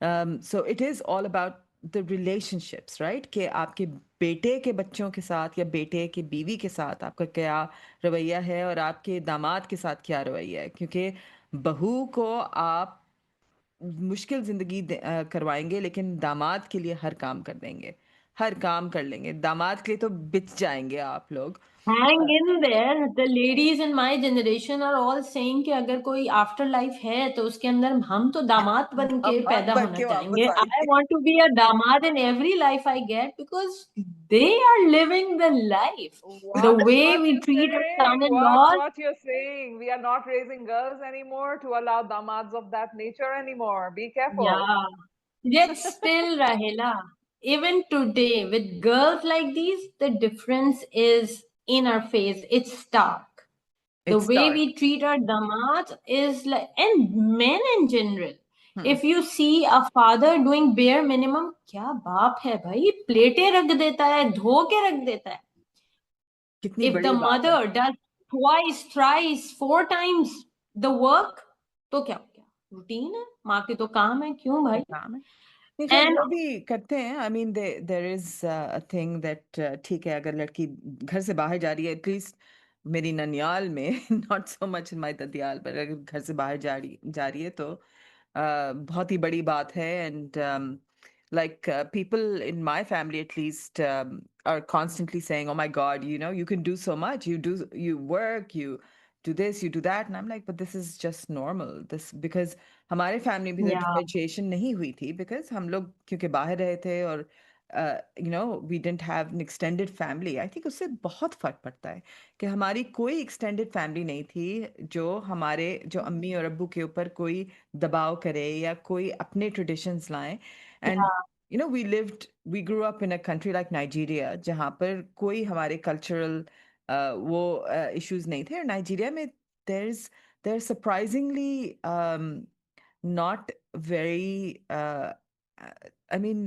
So it is all about the relationships, right? कि आपके बेटे के बच्चों के साथ या बेटे की बीवी के साथ आपका क्या रवैया है और आपके दामाद के साथ क्या रवैया है, क्योंकि बहू को आप मुश्किल ज़िंदगी करवाएंगे लेकिन दामाद के लिए हर काम कर देंगे, हर काम कर लेंगे, दामाद के लिए तो बिच जाएंगे आप लोग। Hang in there. The ladies in my generation are all saying कि अगर कोई आफ्टर लाइफ है तो उसके अंदर हम तो दामाद बन के दामाद पैदा बन होना के चाहेंगे. वापस I आएंगे। want to be a दामाद in every life I get because they are living the life. The Watch way what we you're treat our saying. Watch son-in-laws. what you're saying. We are not raising girls anymore to allow damads of that nature anymore. Be careful. Yeah. Yet still, Rahela, even today, with girls like these, the difference is in our face. It's stark. The It's way dark. we treat our damat is like, and men in general. Hmm, If you see a father doing bare minimum, क्या बाप है भाई, प्लेटें रख देता है, धो के रख देता है. कितनी If the बड़ी बात है। mother does twice, thrice, 4 times the work, तो क्या क्या रूटीन है, माँ के तो काम है, क्यों भाई? काम है। नहीं, खैर And वो भी करते हैं। I mean there is a thing that ठीक है, अगर लड़की घर से बाहर जा रही है, एटलीस्ट मेरी ननियाल में not so much in my ददियाल, पर अगर घर से बाहर जा रही है तो बहुत ही बड़ी बात है। And like people in my family at least are constantly saying, oh my god, you can do so much, you work, you do this, you do that, and I'm like, but this is just normal, this because हमारे family में भी yeah, differentiation नहीं हुई थी, because हम लोग क्योंकि बाहर रहे थे और we didn't have an extended family. I think उससे बहुत फर्क पड़ता है कि हमारी कोई एक्सटेंडेड फैमिली नहीं थी जो अम्मी और अब्बू के ऊपर कोई दबाव करे या कोई अपने ट्रेडिशंस लाएं। And yeah, we grow up in a country like Nigeria, जहाँ पर कोई हमारे कल्चरल वो इश्यूज नहीं थे। और नाइजीरिया में there surprisingly not very I mean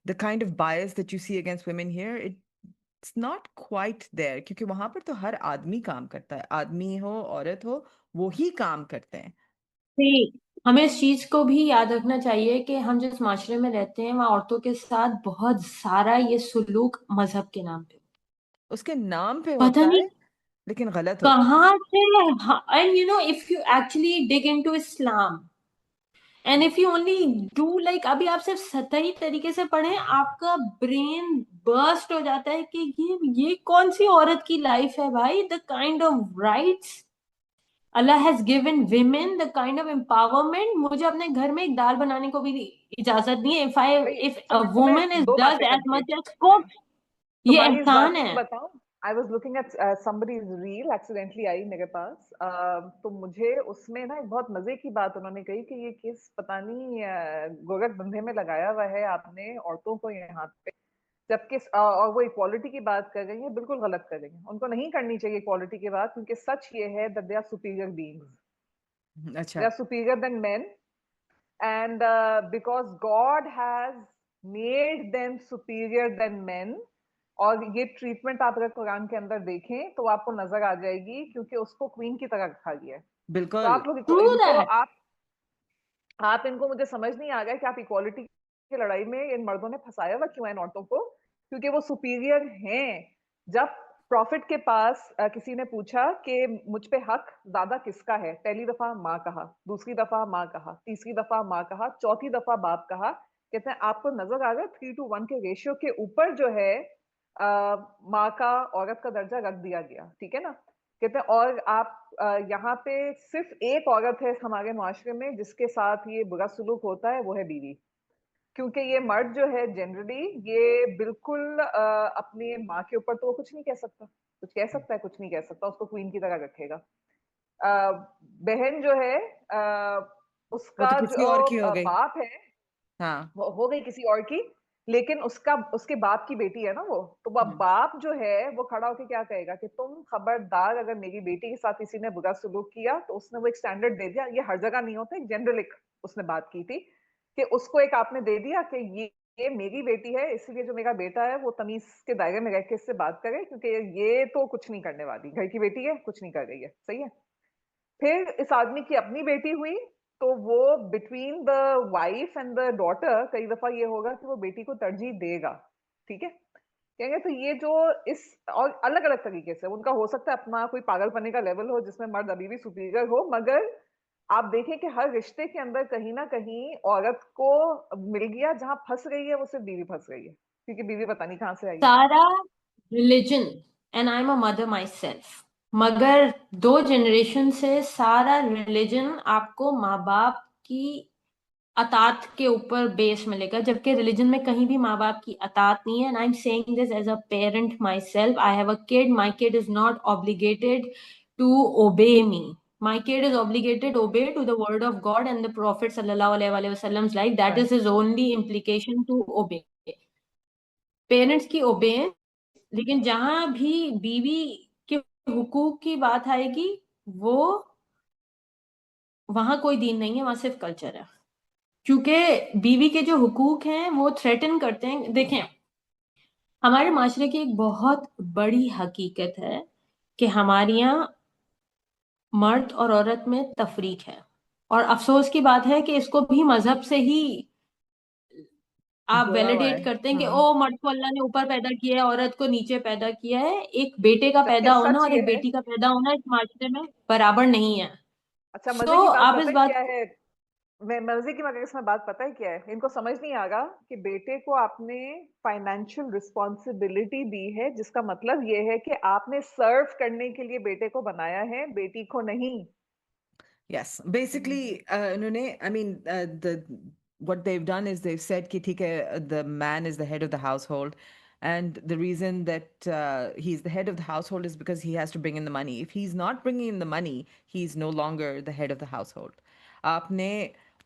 the kind of bias that you see against women here, it's not quite there, क्योंकि वहां पर तो हर आदमी काम करता है, आदमी हो औरत हो, वो ही काम करते हैं। See, हमें इस चीज को भी याद रखना चाहिए कि हम जिस माशरे में रहते हैं वहाँ औरतों के साथ बहुत सारा ये सुलूक मजहब के नाम पे, उसके नाम पे पता होता नहीं है लेकिन गलत होता है। कहाँ से. And you know if you actually dig into Islam and if you only do like, अभी आप सिर्फ सतही तरीके से पढ़ें, आपका ब्रेन बर्स्ट हो जाता है कि ये कौन सी औरत की लाइफ है भाई. The kind of rights Allah has given women, the kind of empowerment. मुझे अपने घर में एक दाल बनाने को भी इजाजत नहीं है. भाई If a सुनो, तुम्हें woman is दो does बातें as करके much as cook, ये तुम्हारी इस बात एहसान पे है. मैं बताऊं. I was looking at somebody's reel, accidentally I मेरे पास. तो मुझे उसमें ना एक बहुत मजे की बात उन्होंने कही कि ये केस पता नहीं गोरख धंधे में लगाया हुआ है आपने औरतों को यहाँ पे, जबकि और वो इक्वालिटी की बात कर रही है, बिल्कुल गलत कर रही है. उनको नहीं करनी चाहिए इक्वालिटी की बात, क्योंकि सच ये है that they are superior beings, they अच्छा। Are superior than men. And because God has made them superior than men, और ये ट्रीटमेंट आप अगर कुरान के अंदर देखें तो आपको नजर आ जाएगी, क्योंकि उसको क्वीन की तरह रखा गया है. तो बिल्कुल। आप लोग True इनको that. आप इनको, मुझे समझ नहीं आ रहा है कि आप इक्वालिटी की लड़ाई में इन मर्दों ने फंसाया हुआ क्यों है इन औरतों को, क्योंकि वो सुपीरियर हैं. जब प्रॉफिट के पास किसी ने पूछा कि मुझ पे हक ज्यादा किसका है, पहली दफा माँ कहा, दूसरी दफा माँ कहा, तीसरी दफा माँ कहा, चौथी दफा बाप कहा. कहते हैं आपको नजर आ रहा है 3:1 के रेशियो के ऊपर जो है माँ का औरत का दर्जा रख दिया गया, ठीक है ना. कहते हैं और आप यहाँ पे सिर्फ एक औरत है हमारे मुआशरे में जिसके साथ ये बुरा सुलूक होता है, वो है बीवी. क्योंकि ये मर्द जो है जनरली ये बिल्कुल अपनी माँ के ऊपर तो वो कुछ नहीं कह सकता, कुछ कह सकता है कुछ नहीं कह सकता, उसको क्वीन की तरह रखेगा. बहन जो है वो तो उसका किसी जो और की हो गई। बाप है हाँ। वो हो गई किसी और की, लेकिन उसके बाप की बेटी है ना वो. तो वो हम्म, बाप जो है वो खड़ा होकर क्या कहेगा कि तुम खबरदार, अगर मेरी बेटी के साथ किसी ने बुरा सुलूक किया, तो उसने वो एक स्टैंडर्ड दे दिया. ये हर जगह नहीं होता, एक जनरल एक उसने बात की थी कि उसको एक आपने दे दिया कि ये मेरी बेटी है, इसलिए जो मेरा बेटा है वो तमीज के दायरे में रह के इससे बात करे, क्योंकि ये तो कुछ नहीं करने वाली, घर की बेटी है, कुछ नहीं कर रही है. सही है. फिर इस आदमी की अपनी बेटी हुई, तो वो between the wife and the daughter कई दफा ये होगा कि वो बेटी को तरजीह देगा, ठीक है? कहेंगे तो ये जो इस और अलग अलग तरीके से उनका हो सकता है अपना कोई पागलपने का लेवल हो जिसमें मर्द अभी भी सुपीरियर हो, मगर आप देखें कि हर रिश्ते के अंदर कहीं ना कहीं औरत को मिल गया, जहां फंस गई है वो सिर्फ बीवी फंस गई है, क्योंकि बीवी पता नहीं कहां से आई है। सारा religion, and I am a mother my self, मगर 2 जनरेशन से सारा रिलीजन आपको माँ बाप की अतात के ऊपर बेस मिलेगा, जबकि रिलीजन में कहीं भी माँ बाप की अतात नहीं है। And I am saying this as a parent myself, I have a kid, my kid is not obligated to obey me, my kid is obligated to obey to the word of God and the Prophet sallallahu alaihi wasallam's life. That is his only implication to obey. Parents की ओबे, लेकिन जहां भी बीवी के हुकूक की बात आएगी, वो वहां कोई दीन नहीं है, वहां सिर्फ कल्चर है। क्योंकि बीवी के जो हुकूक हैं वो थ्रेटन करते हैं। देखें, हमारे माशरे की एक बहुत बड़ी हकीकत है कि हमारे यहाँ मर्द और औरत में तफरीक है, और अफसोस की बात है कि इसको भी मजहब से ही आप जोड़ा हुआ है। वैलिडेट करते हैं कि ओ मर्द को अल्लाह ने ऊपर पैदा किया है, औरत को नीचे पैदा किया है। एक बेटे का जबकि पैदा होना सच और ये एक है, बेटी का पैदा होना इस माशरे में बराबर नहीं है। अच्छा मजे सो की बात आप पता इस है बात क्या को, है, मैं मजे की मगर इसमें बात पता है क्या है, इनको समझ नहीं आ रहा कि बेटे को आपने फाइनेंशियल रिस्पॉन्सिबिलिटी दी है, जिसका मतलब ये है कि आपने सर्व करने के लिए बेटे को बनाया है, बेटी को नहीं। Yes, basically, उन्होंने, I mean, the what they've done is they've said कि ठीक है, the man is the head of the household, and the reason that he's the head of the household is because he has to bring in the money. If he's not bringing in the money, he's no longer the head of the household. आपने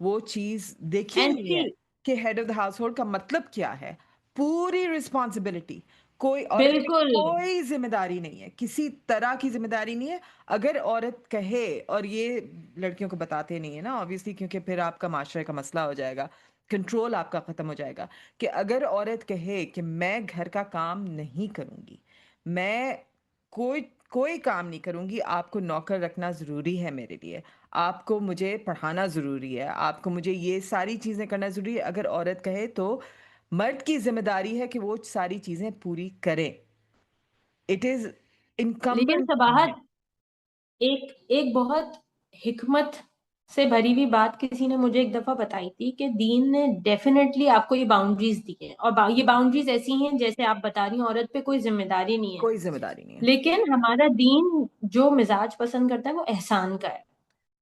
वो चीज देखी and नहीं सी, है कि head of the household का मतलब क्या है। पूरी रिस्पॉन्सिबिलिटी, कोई औरत की बिल्कुल कोई जिम्मेदारी नहीं है, किसी तरह की जिम्मेदारी नहीं है। अगर औरत कहे, और ये लड़कियों को बताते नहीं है ना ऑब्वियसली, क्योंकि फिर आपका माशरे का मसला हो जाएगा, कंट्रोल आपका ख़त्म हो जाएगा, कि अगर औरत कहे कि मैं घर का काम नहीं करूँगी, मैं कोई कोई काम नहीं करूँगी, आपको नौकर रखना ज़रूरी है मेरे लिए, आपको मुझे पढ़ाना ज़रूरी है, आपको मुझे ये सारी चीज़ें करना ज़रूरी है, अगर औरत कहे तो मर्द की ज़िम्मेदारी है कि वो सारी चीज़ें पूरी करे। इट इज़ लेकिन इनकम्बेंट। सबाहत, एक एक बहुत हिकमत से भरी हुई बात किसी ने मुझे एक दफा बताई थी कि दीन ने डेफिनेटली आपको ये बाउंड्रीज दी हैं, और ये बाउंड्रीज ऐसी हैं जैसे आप बता रही हैं, औरत पे कोई जिम्मेदारी नहीं है। कोई ज़िम्मेदारी नहीं है। लेकिन हमारा दीन जो मिजाज पसंद करता है वो एहसान का है।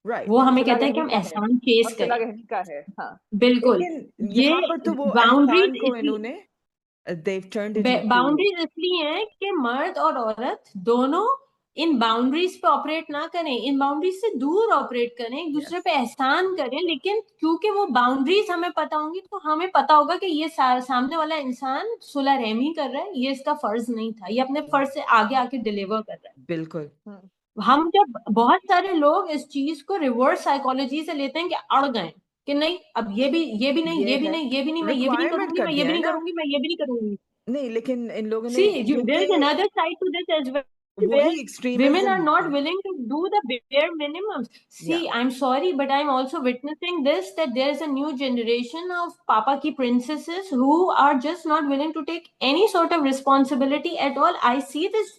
राइट। वो और हमें सिला कहता है कि रहमी हम का है, एहसान और चेस सिला करें। रहमी का है, हाँ। बिल्कुल। लेकिन ये यहाँ पर तो वो एहसान बाउंड्रीज को इसी, इन्होंने they've turned it into। Boundaries इसलिए हैं कि मर्द और औरत दोनों इन बाउंड्रीज पे ऑपरेट ना करें, इन बाउंड्रीज से दूर ऑपरेट करें, एक दूसरे यस, पे एहसान करें। लेकिन क्योंकि वो बाउंड्रीज हमें पता होंगी, तो हमें पता होगा कि ये सामने वाला इंसान सुलह रहमी कर रहा है, ये इसका फर्ज नहीं था, ये अपने फर्ज से आगे आके डिलीवर कर रहा बिल्कुल। हम्म, है। हम जब, बहुत सारे लोग इस चीज को रिवर्स साइकोलॉजी से लेते हैं कि अड़ गए, कि नहीं अब ये भी नहीं, ये ये भी है, नहीं, ये भी नहीं, मैं ये भी नहीं रिक्वायरमेंट करूंगी, कर मैं ये दिया भी है नहीं ना। करूंगी, मैं ये भी नहीं करूंगी। नहीं, लेकिन इन लोगों ने, See, there is क्योंकि another side to this as well, where वही women are एक्सट्रीमिज्म not है। willing to do the bare minimums. या See, I'm sorry, but I'm also witnessing this, that there is a new generation of Papa ki princesses who are just not willing to take any sort of responsibility at all. I see this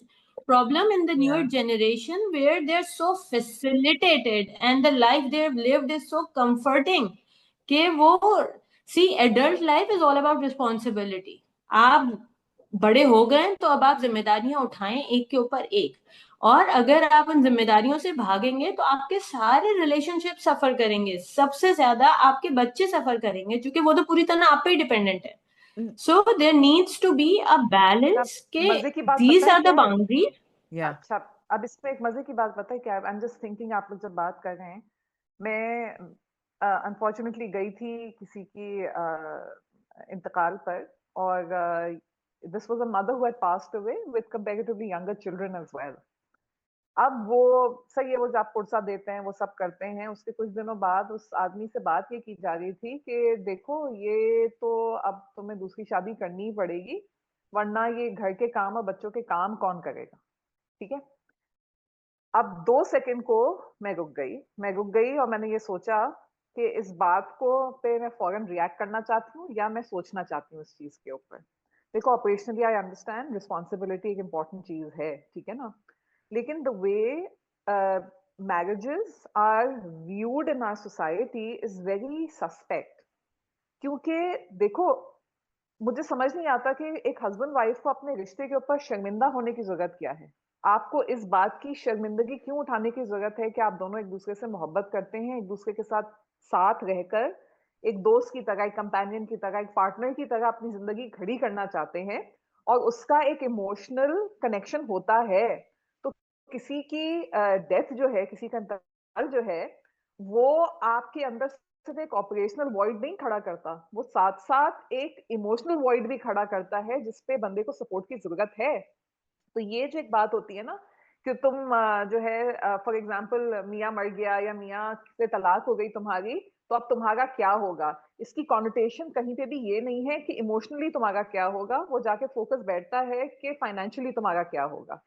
problem in the newer या generation where they're so facilitated and the life they've lived is so comforting कि वो, see, adult life is all about responsibility. आप बड़े हो गए तो अब आप जिम्मेदारियां उठाएं एक के ऊपर एक, और अगर आप उन जिम्मेदारियों से भागेंगे तो आपके सारे रिलेशनशिप सफर करेंगे, सबसे ज्यादा आपके बच्चे सफर करेंगे, क्योंकि वो तो पूरी तरह आप पे ही डिपेंडेंट है। So there needs to be a अच्छा बैलेंस के मजे की बात पता दीज है आर द क्या है, बाउंड्रीज। या अच्छा अब इसमें एक मजे की बात पता है क्या है, आई एम जस्ट थिंकिंग, आप लोग जब बात कर रहे हैं, मैं अनफॉर्चुनेटली गई थी किसी की इंतकाल पर, और this was a mother who had passed away with comparatively younger children as well. अब वो सही है, वो जब पुरसा देते हैं वो सब करते हैं, उसके कुछ दिनों बाद उस आदमी से बात ये की जा रही थी कि देखो ये तो अब तुम्हें दूसरी शादी करनी ही पड़ेगी, वरना ये घर के काम और बच्चों के काम कौन करेगा, ठीक है? अब 2 सेकंड को मैं रुक गई और मैंने ये सोचा कि इस बात को पे मैं फौरन रिएक्ट करना चाहती हूँ या मैं सोचना चाहती हूँ इस चीज के ऊपर। देखो, ऑपरेशनली आई अंडरस्टैंड रिस्पॉन्सिबिलिटी एक इम्पॉर्टेंट चीज है, ठीक है ना, लेकिन the way marriages are viewed in our society is very suspect। क्योंकि देखो, मुझे समझ नहीं आता कि एक हस्बैंड वाइफ को अपने रिश्ते के ऊपर शर्मिंदा होने की जरूरत क्या है। आपको इस बात की शर्मिंदगी क्यों उठाने की जरूरत है कि आप दोनों एक दूसरे से मोहब्बत करते हैं, एक दूसरे के साथ साथ रहकर एक दोस्त की तरह, एक कंपेनियन की तरह, एक पार्टनर की तरह अपनी जिंदगी खड़ी करना चाहते हैं, और उसका एक इमोशनल कनेक्शन होता है। तो किसी की डेथ जो है, किसी का इंतकाल जो है, वो आपके अंदर सिर्फ एक ऑपरेशनल वॉइड नहीं खड़ा करता, वो साथ साथ एक इमोशनल वॉइड भी खड़ा करता है जिसपे बंदे को सपोर्ट की जरूरत है। तो ये जो एक बात होती है ना कि तुम जो है फॉर एग्जांपल मियाँ मर गया या मियाँ से तलाक हो गई तुम्हारी, तो अब तुम्हारा क्या होगा, इसकी कॉन्नोटेशन कहीं पे भी ये नहीं है कि इमोशनली तुम्हारा क्या होगा, वो जाके फोकस बैठता है कि फाइनेंशियली तुम्हारा क्या होगा।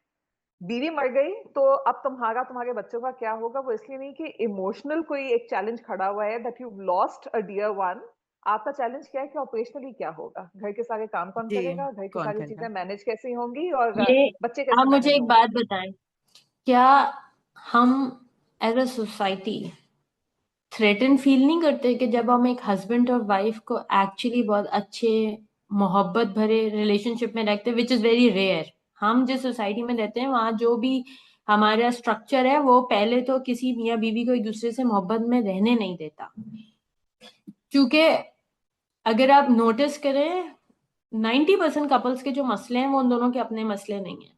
बीवी मर गई तो अब तुम्हारा तुम्हारे बच्चों का क्या होगा, वो इसलिए नहीं कि इमोशनल कोई एक चैलेंज खड़ा हुआ है that you lost a dear one. आपका चैलेंज क्या है कि ऑपरेशनली क्या होगा, घर के सारे काम कौन जी, करेगा, घर की कौन सारी चीजें करना। मैनेज कैसे होंगी, और ये बच्चे आप कैसे मुझे मैनेज एक होंगे। बात बताएं, क्या हम as a society threaten feel नहीं करते कि जब हम एक हस्बैंड और वाइफ को एक्चुअली बहुत अच्छे मोहब्बत भरे रिलेशनशिप में रखते हैं, विच इज वेरी रेयर। हम जिस सोसाइटी में रहते हैं वहां जो भी हमारा स्ट्रक्चर है वो पहले तो किसी मियाँ बीवी को एक दूसरे से मोहब्बत में रहने नहीं देता। क्योंकि अगर आप नोटिस करें 90% कपल्स के जो मसले हैं वो उन दोनों के अपने मसले नहीं है,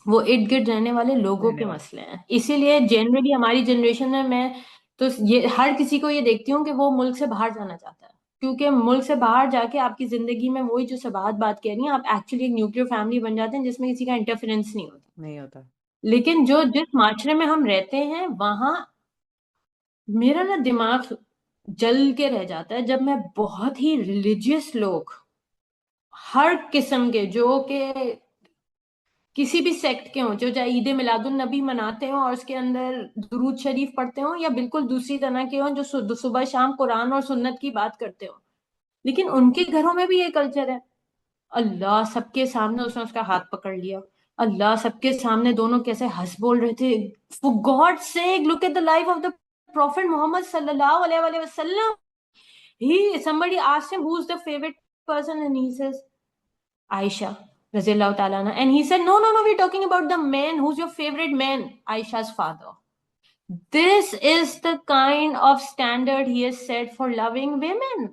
वो इर्द गिर्द रहने वाले लोगों के धन्यवाद। मसले हैं। इसीलिए जनरली हमारी जनरेशन में मैं तो ये हर किसी को ये देखती हूँ कि वो मुल्क से बाहर जाना चाहता है, क्योंकि मुल्क से बाहर जाके आपकी जिंदगी में वही जो सबाहत बात कह रही हैं, आप एक्चुअली एक न्यूक्लियर फैमिली बन जाते हैं जिसमें किसी का इंटरफेरेंस नहीं होता। नहीं होता। लेकिन जो जिस माशरे में हम रहते हैं वहां मेरा ना दिमाग जल के रह जाता है जब मैं बहुत ही रिलीजियस लोग, हर किस्म के, जो के किसी भी सेक्ट के हों, जो चाहे ईद मिलादुन नबी मनाते हो और उसके अंदर दुरूद शरीफ पढ़ते हो, या बिल्कुल दूसरी तरह के हों जो सुबह शाम कुरान और सुन्नत की बात करते हो, लेकिन उनके घरों में भी ये कल्चर है। अल्लाह सबके सामने उसने उसका हाथ पकड़ लिया, अल्लाह सबके सामने दोनों कैसे हंस बोल रहे थे। For God sake look at the life of the prophet Muhammad सल्लल्लाहु अलैहि वसल्लम। He somebody asked him who's the favorite person, and he says Aisha Razillahu Ta'ala anha. And he said, no, no, no, we're talking about the man. Who's your favorite man? Aisha's father. This is the kind of standard he has set for loving women.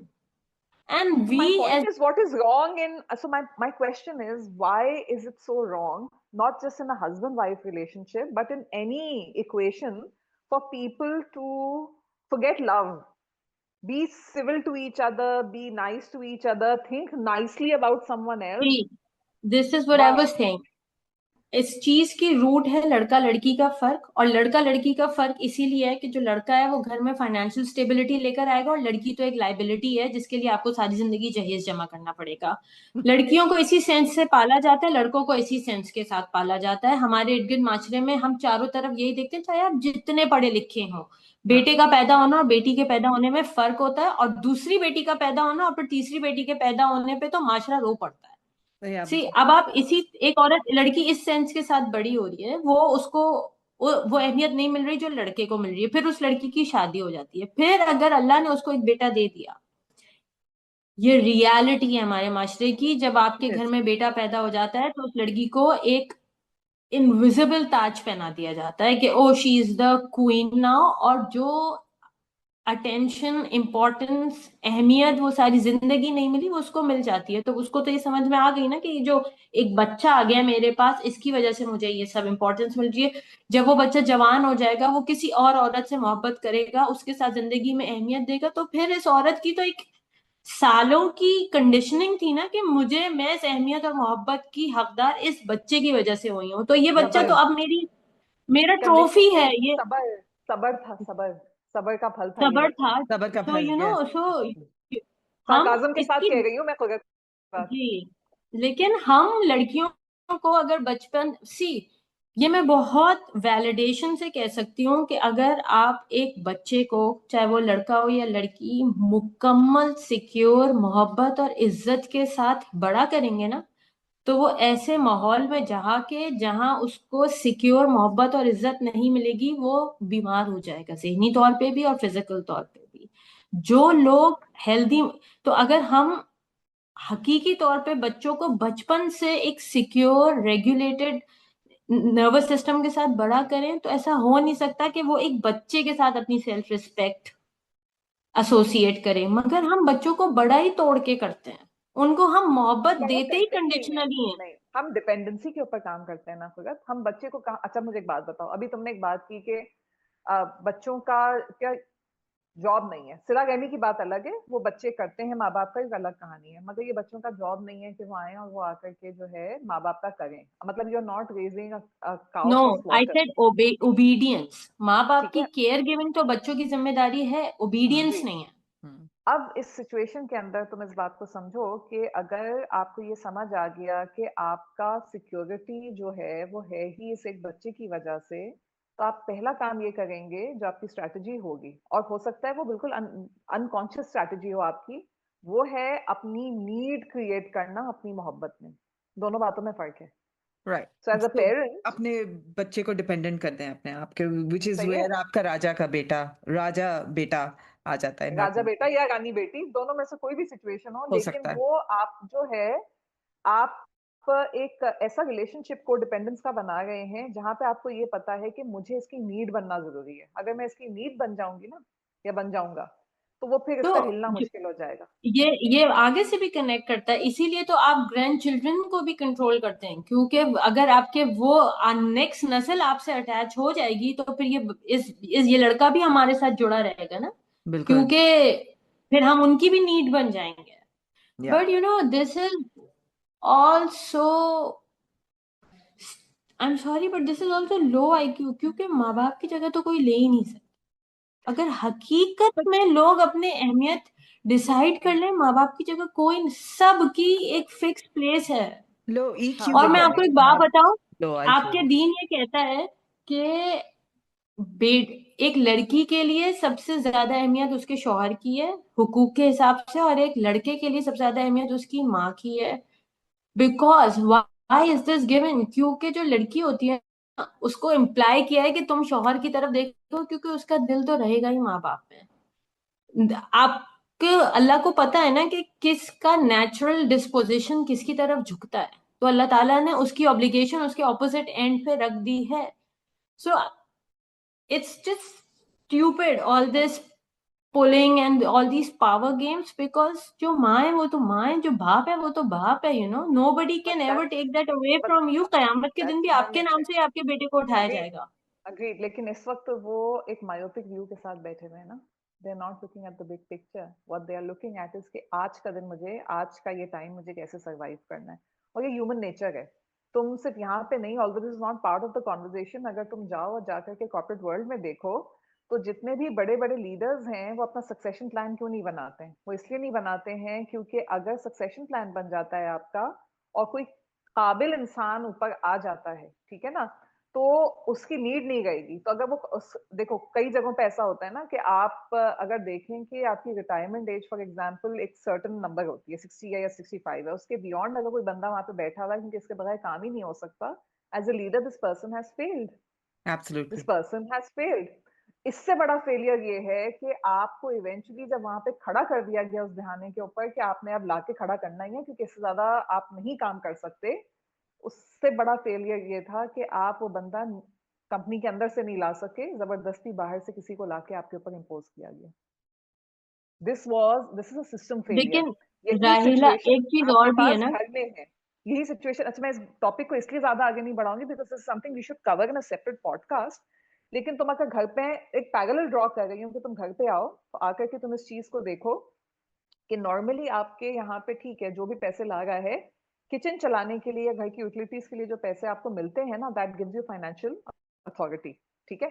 And So my we point as is, what is wrong in, so my question is, why is it so wrong, not just in a husband-wife relationship, but in any equation, for people to forget love, be civil to each other, be nice to each other, think nicely about someone else? see, this is what I Why? was saying. इस चीज की root है लड़का लड़की का फर्क, और लड़का लड़की का फर्क इसीलिए है कि जो लड़का है वो घर में फाइनेंशियल स्टेबिलिटी लेकर आएगा, और लड़की तो एक लाइबिलिटी है जिसके लिए आपको सारी जिंदगी जहेज जमा करना पड़ेगा। लड़कियों को इसी सेंस से पाला जाता है, लड़कों को इसी सेंस के साथ पाला जाता है। हमारे इर्द गिर्द माशरे में हम चारों तरफ यही देखते हैं, चाहे आप जितने पढ़े लिखे हों, बेटे का पैदा होना और बेटी के पैदा होने में फर्क होता है, और दूसरी बेटी का पैदा होना और फिर तीसरी बेटी के पैदा होने पे तो माशरा रो पड़ता है। सी अब आप इसी, एक औरत लड़की इस सेंस के साथ बड़ी हो रही है, वो उसको वो अहमियत नहीं मिल रही जो लड़के को मिल रही है, फिर उस लड़की की शादी हो जाती है, फिर अगर अल्लाह ने उसको एक बेटा दे दिया, ये रियलिटी है हमारे माशरे की, जब आपके घर में बेटा पैदा हो जाता है तो उस लड़की को एक इनविजिबल ताज पहना दिया जाता है कि oh she is the queen now, और जो अटेंशन, इम्पोर्टेंस, अहमियत वो सारी जिंदगी नहीं मिली वो उसको मिल जाती है। तो उसको तो ये समझ में आ गई ना कि जो एक बच्चा आ गया मेरे पास, इसकी वजह से मुझे ये सब इम्पोर्टेंस मिल रही है। जब वो बच्चा जवान हो जाएगा, वो किसी और औरत से मोहब्बत करेगा, उसके साथ जिंदगी में अहमियत देगा, तो फिर इस औरत की तो एक सालों की कंडीशनिंग थी ना कि मुझे, मैं इस अहमियत और मोहब्बत की हकदार इस बच्चे की वजह से हुई हूँ, तो ये बच्चा तो अब मेरा ट्रॉफी है कंडीशनिंग ये। सबर, सबर था, सबर, सबर का फल था ये सबर बच्चा। था। सबर का सो फल, यू नो, यस। सो हम सार्काज्म के साथ इसकी, कह रही हूँ मैं खुद बात। जी, लेकिन हम लड़कियों को अगर बचपन सी, ये मैं बहुत वैलिडेशन से कह सकती हूँ कि अगर आप एक बच्चे को, चाहे वो लड़का हो या लड़की, मुकम्मल सिक्योर मोहब्बत और इज्जत के साथ बड़ा करेंगे ना, तो वो ऐसे माहौल में जहाँ उसको सिक्योर मोहब्बत और इज्जत नहीं मिलेगी, वो बीमार हो जाएगा, ज़हनी तौर पे भी और फिजिकल तौर पे भी। जो लोग हेल्दी, तो अगर हम हकीकी तौर पे बच्चों को बचपन से एक सिक्योर रेगुलेटेड नर्वस सिस्टम के साथ बड़ा करें, तो ऐसा हो नहीं सकता कि वो एक बच्चे के साथ अपनी सेल्फ रिस्पेक्ट एसोसिएट करें। मगर हम बच्चों को बड़ा ही तोड़ के करते हैं, उनको हम मोहब्बत बहुत देते ही करते नहीं है, कंडीशनली हैं। नहीं हम डिपेंडेंसी के ऊपर काम करते हैं ना खुद। हम बच्चे को कहा, अच्छा मुझे एक बात बताओ, अभी तुमने एक बात की कि बच्चों का क्या जॉब नहीं है, सिला रहमी की बात अलग है, वो बच्चे करते हैं, माँ बाप का एक अलग कहानी है, मगर ये बच्चों का जॉब नहीं है कि वो आए और वो आकर के जो है माँ बाप का करें। मतलब you are not raising a cow no, for I slaughter. Said obedience. माँ बाप ठीक की है, केयर गिविंग तो बच्चों की जिम्मेदारी है, ओबीडियंस जी। नहीं है। अब इस सिचुएशन के अंदर तुम इस बात को समझो कि अगर आपको ये समझ आ गया कि आपका सिक्योरिटी जो है वो है ही इस एक बच्चे की वजह से, तो आप पहला काम ये करेंगे जो आपकी स्ट्रैटेजी होगी, और हो सकता है वो बिल्कुल अनकॉन्शियस स्ट्रैटेजी हो आपकी, वो है अपनी नीड क्रिएट करना अपनी मोहब्बत में। दोनों बातों में फर्क है। राइट। सो एज अ तो पेरेंट, अपने बच्चे को डिपेंडेंट करते हैं अपने आप के, व्हिच इज़ सही है, वेयर आपका राजा बेटा आ जाता है राजा नाटक। बेटा या रानी बेटी, दोनों में से कोई भी सिचुएशन हो, हो लेकिन सकता है। वो आप जो है, आप एक ऐसा रिलेशनशिप को डिपेंडेंस का बना गए हैं जहां पे आपको ये पता है कि मुझे इसकी नीड बनना जरूरी है। अगर मैं इसकी नीड बन जाऊंगी ना, या बन जाऊंगा, तो वो फिर तो इसका हिलना मुश्किल हो जाएगा। ये आगे से भी कनेक्ट करता है, इसीलिए तो आप ग्रैंड चिल्ड्रन को भी कंट्रोल करते हैं, क्योंकि अगर आपके वो नेक्स्ट नस्ल आपसे अटैच हो जाएगी, तो फिर ये लड़का भी हमारे साथ जुड़ा रहेगा ना, बिल्कुल। क्योंकि फिर हम उनकी भी नीड बन जाएंगे। या but this is also, I am sorry but this is also low IQ, क्योंकि माँ बाप की जगह तो कोई ले ही नहीं सकता। अगर हकीकत में लोग अपने अहमियत डिसाइड कर लें, माँ बाप की जगह कोई, सबकी एक फिक्स प्लेस है। लो हाँ, ईक्यू और भी मैं है, आपको एक बात बताऊं, लो आईक्यू आपके भी। दीन ये कहता है कि एक लड़की के लिए सबसे ज्यादा अहमियत उसके शौहर की है हुकूक के हिसाब से, और एक लड़के के लिए सबसे ज्यादा अहमियत उसकी माँ की है। Because why is this given, क्योंकि जो लड़की होती है उसको इम्प्लाई किया है कि तुम शौहर की तरफ देखो, क्योंकि उसका दिल तो रहेगा ही माँ बाप में। आपके अल्लाह को पता है ना कि किसका नेचुरल डिस्पोजिशन किसकी तरफ झुकता है, तो अल्लाह ताला ने उसकी ऑब्लिगेशन उसके ऑपोजिट एंड पे रख दी है। सो it's just stupid all this pulling and all these power games, because जो माँ है वो तो माँ है, जो बाप है वो तो बाप है, nobody but can ever that's take that away but from you। कयामत के दिन भी ह्यूमन आपके नाम नेचर। से ही आपके बेटे को उठाया अग्रीड, जाएगा। अग्रीड, लेकिन इस वक्त वो एक मायोपिक व्यू के साथ बैठे हुए हैं ना। They are not looking at the big picture. What they are looking at is कि आज का दिन मुझे, आज का ये टाइम मुझे कैसे सरवाइव करना है। और ये ह्यूमन नेचर है। तुम सिर्फ यहाँ पे नहीं, although this is not part of the conversation, अगर तुम जाओ और जाकर के कॉर्पोरेट वर्ल्ड में देखो, तो जितने भी बड़े बड़े लीडर्स हैं वो अपना सक्सेशन प्लान क्यों नहीं बनाते हैं? वो इसलिए नहीं बनाते हैं क्योंकि अगर सक्सेशन प्लान बन जाता है आपका, और कोई काबिल इंसान ऊपर आ जाता है, ठीक है ना, तो उसकी नीड नहीं रहेगी। तो अगर वो देखो कई जगहों पे ऐसा होता है ना कि आप अगर देखें कि आपकी रिटायरमेंट एज फॉर एग्जांपल एक सर्टेन नंबर होती है, 60 है या 65 है, उसके बियॉन्ड अगर कोई बंदा वहां पे बैठा हुआ है क्योंकि इसके बगैर काम ही नहीं हो सकता, as a leader this person has failed. This absolutely. Person has failed. इससे बड़ा फेलियर ये है कि आपको इवेंचुअली जब वहां पे खड़ा कर दिया गया उस ध्यान के ऊपर कि आपने अब लाके खड़ा करना ही है क्योंकि इससे ज्यादा आप नहीं काम कर सकते, उससे बड़ा फेलियर ये था कि आप वो बंदा कंपनी के अंदर से नहीं ला सके, जबरदस्ती बाहर से किसी को लाके आपके ऊपर इम्पोज किया गया। This is a system failure. लेकिन यही राहिला, सिचुएशन एक चीज आपके और भी है पास ना। घर में है। यही सिचुएशन, अच्छा मैं इस टॉपिक को इसलिए ज्यादा आगे नहीं बढ़ाऊंगी because this something we should cover in a separate podcast. लेकिन तुम अगर घर पे, एक पैरेलल ड्रॉ कर रही हूँ कि तुम घर पे आओ तो आकर के तुम इस चीज को देखो कि नॉर्मली आपके यहाँ पे ठीक है, जो भी पैसे ला रहा है किचन चलाने के लिए या घर की यूटिलिटीज के लिए जो पैसे आपको मिलते हैं ना, that gives you financial authority. ठीक है,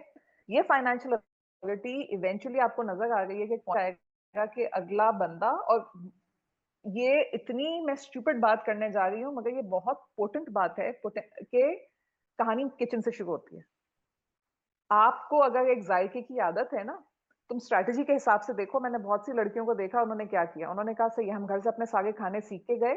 ये फाइनेंशियल अथॉरिटी इवेंचुअली आपको नजर आ रही है कि कौन आएगा कि अगला बंदा, और ये इतनी मैं स्टूपिड बात करने जा रही हूँ मगर ये बहुत पोटेंट बात है कि कहानी किचन से शुरू होती है। आपको अगर एक जायके की आदत है ना, तुम स्ट्रैटेजी के हिसाब से देखो। मैंने बहुत सी लड़कियों को देखा, उन्होंने क्या किया, उन्होंने कहा सही है, हम घर से अपने सारे खाने सीख के गए,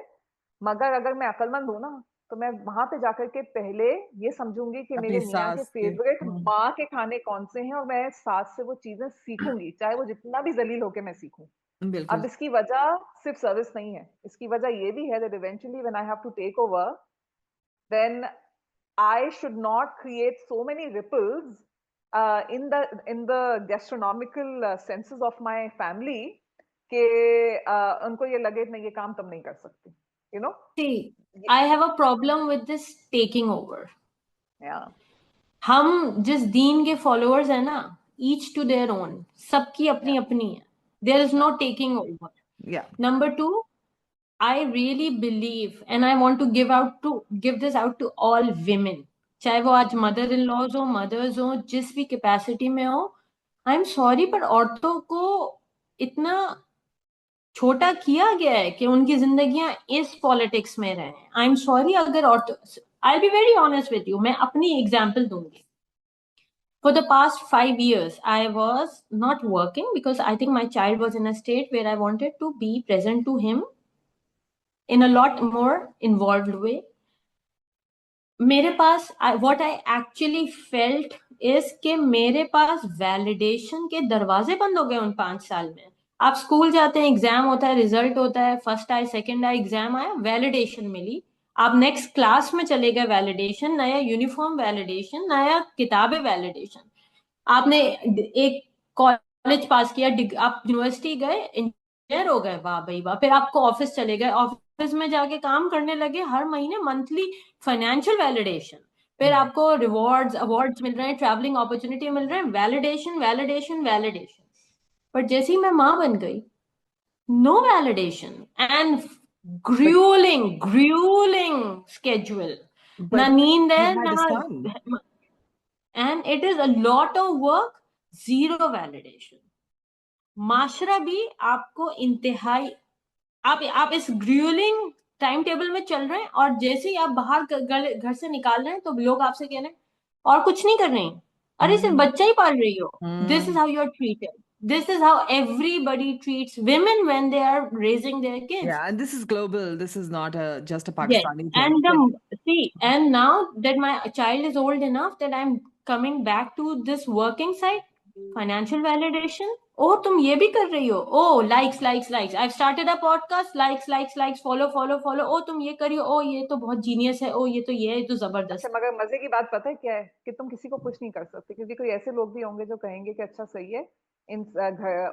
मगर अगर मैं अक्लमंद हूं ना, तो मैं वहां पे जाकर के पहले ये समझूंगी कि अपनी मेरे मियाँ के सास के फेवरेट माँ के खाने कौन से हैं, और मैं सास से वो चीजें सीखूंगी, चाहे वो जितना भी जलील होके मैं सीखूं। बिल्कुल। अब इसकी वजह सिर्फ सर्विस नहीं है, इसकी वजह ये भी है that eventually when I have to take over, then I should not create so many ripples in the gastronomical senses of my family कि उनको ये लगे नहीं ये काम तुम नहीं कर सकती, you know? See, I have a problem with this taking over. Yeah. हम जिस दीन के फॉलोअर्स हैं ना, ईच टू देयर ओन, सबकी अपनी अपनी है, there is no taking over. Yeah. Number two, I really believe and I want to give this out to all women, चाहे वो आज मदर इन लॉज हो, मदर्स हो, जिस भी कैपेसिटी में हो. आई एम सॉरी, पर औरतों को इतना छोटा किया गया है कि उनकी जिंदगियां इस पॉलिटिक्स में रहे. आई एम सॉरी, अगर औरतों, I be very honest with you, मैं अपनी एग्जाम्पल दूंगी. For the past 5 years, I was not working because I think my child was in a state where I wanted to be present to him in a lot more involved way. मेरे पास what I actually felt is कि मेरे पास validation के दरवाजे बंद हो गए उन 5 साल में. आप स्कूल जाते हैं, एग्जाम होता है, रिजल्ट होता है, फर्स्ट आए, सेकंड आए, एग्जाम आया, वैलिडेशन मिली. आप नेक्स्ट क्लास में चले गए, वैलिडेशन, नया यूनिफॉर्म वैलिडेशन, नया किताबें वैलिडेशन. आपने एक कॉलेज पास किया, आप यूनिवर्सिटी गए, इंजीनियर हो गए, वाह भाई वाह. फिर आपको ऑफिस चले गए, ऑफिस में जाके काम करने लगे, हर महीने मंथली फाइनेंशियल वैलिडेशन. फिर आपको रिवॉर्ड्स, अवार्ड्स मिल रहे हैं, ट्रैवलिंग अपॉर्चुनिटी मिल रहे हैं, वैलिडेशन वैलिडेशन वैलिडेशन. पर जैसे ही मैं माँ बन गई, no validation and grueling schedule. ना But नींद you है had a ना, son. and it is a lot of work, zero validation. माशरा भी आपको इंतहाई, आप इस ग्रूलिंग टाइम टेबल में चल रहे हैं, और जैसे ही आप बाहर घर से निकाल रहे हैं तो लोग आपसे कह रहे हैं और कुछ नहीं कर रहे हैं, अरे सिर्फ बच्चा ही पाल रही हो. This is how you are treated. This is how everybody treats women when they are raising their kids. Yeah, and this is global. This is not just a Yes, Pakistani thing. and and now that my child is old enough that I'm coming back to this working side, financial validation. Oh, तुम ये भी कर रही हो. Oh, likes. I've started a podcast. Likes. Follow. Oh, तुम ये करी हो. Oh, ये तो बहुत जीनियस है. Oh, ये तो जबरदस्त. अच्छा, मगर मजे की बात पता है क्या है कि तुम किसी को पुश नहीं कर सकते, क्योंकि कोई ऐसे लोग भी होंगे जो कहेंगे कि अच्छा सही है, इन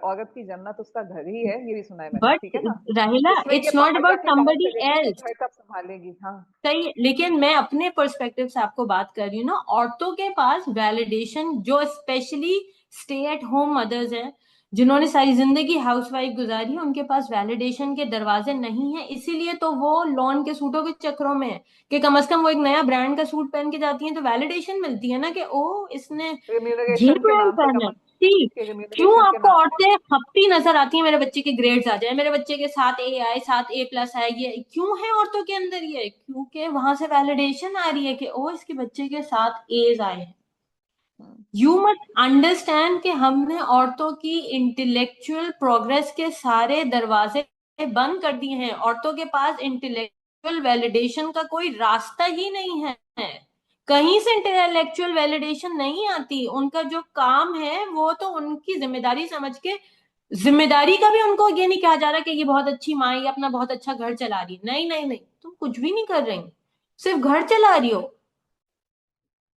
औरत की जन्नत उसका घर ही है, ये भी सुना है मैंने, But ठीक है ना? राहिला, इसमें ये it's not बाहर about जाके काम somebody करेगी तो else. घर कब संभालेगी? हाँ, सही, लेकिन मैं अपने पर्सपेक्टिव से आपको बात कर रही हूँ ना. औरतों के पास वैलिडेशन, जो specially stay at home mother's हैं, जिन्होंने सारी जिंदगी हाउसवाइफ गुजारी है, उनके पास वैलिडेशन के दरवाजे नहीं है. इसीलिए तो वो लॉन के सूटों के चक्रों में है कि कम से कम वो एक नया ब्रांड का सूट पहन के जाती हैं तो वैलिडेशन मिलती है ना कि ओ, इसने ये रेम्यूनरेशन के ब्रांड नाम पे पहना है. कम, ठीक, के क्यों रेम्यूनरेशन के आपको नाम औरतें खपती नजर आती हैं? मेरे बच्चे के ग्रेड्स आ जाए, मेरे बच्चे के साथ ए आए, साथ A+ आए, ये क्यों है औरतों के अंदर? ये क्योंकि वहां से वैलिडेशन आ रही है कि ओ, इसके बच्चे के साथ A's आए हैं. यू मस्ट अंडरस्टैंड कि हमने औरतों की इंटेलेक्चुअल प्रोग्रेस के सारे दरवाजे बंद कर दिए हैं. औरतों के पास इंटेलेक्चुअल वैलिडेशन का कोई रास्ता ही नहीं है. कहीं से इंटेलेक्चुअल वैलिडेशन नहीं आती. उनका जो काम है वो तो उनकी जिम्मेदारी समझ के, जिम्मेदारी का भी उनको ये नहीं कहा जा रहा कि ये बहुत अच्छी माँ है, अपना बहुत अच्छा घर चला रही है. नहीं, तुम कुछ भी नहीं कर रही, सिर्फ घर चला रही हो.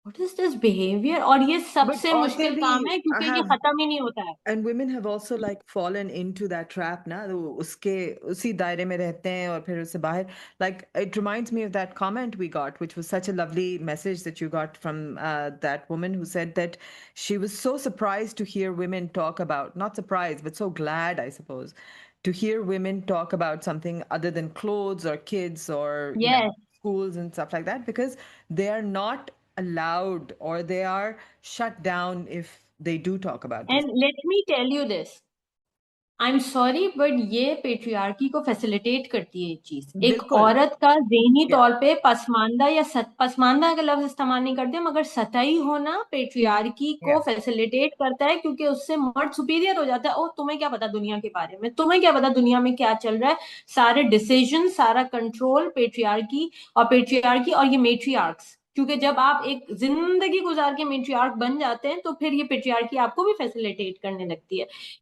What is this behavior? और ये But सबसे औरतें मुश्किल भी काम है क्योंकि ये have, खत्म ही नहीं होता है. and women have also like fallen into that trap ना, वो उसके उसी दायरे में रहते हैं और फिर उससे बाहर. Like it reminds me of that comment we got, which was such a lovely message that you got from that woman who said that she was so surprised to hear women talk about, not surprised, but so glad, I suppose, to hear women talk about something other than clothes or kids or Yes, schools and stuff like that, because they are not allowed or they are shut down if they do talk about this. and let me tell you this. I am sorry but ये patriarchy को facilitate करती है ये चीज। एक बिल्कुल। औरत का ज़हनी या तौर पे पसमानदा या पसमानदा का लफ्ज इस्तेमाल नहीं करते, मगर सतही होना पेट्रियार्की या को फैसिलिटेट करता है, क्योंकि उससे मर्द सुपीरियर हो जाता है। ओ, तुम्हें क्या पता दुनिया के बारे में, तुम्हें क्या पता दुनिया में क्या चल रहा है। सारे डिसीजन, सारा कंट्रोल पेट्रियार्की और ये मेट्रियार्क्स, क्योंकि जब आप एक जिंदगी गुजार के मेट्रियार्क बन जाते हैं तो फिर ये पेट्रियार्की आपको भी फैसिलिटेट करने लगती है।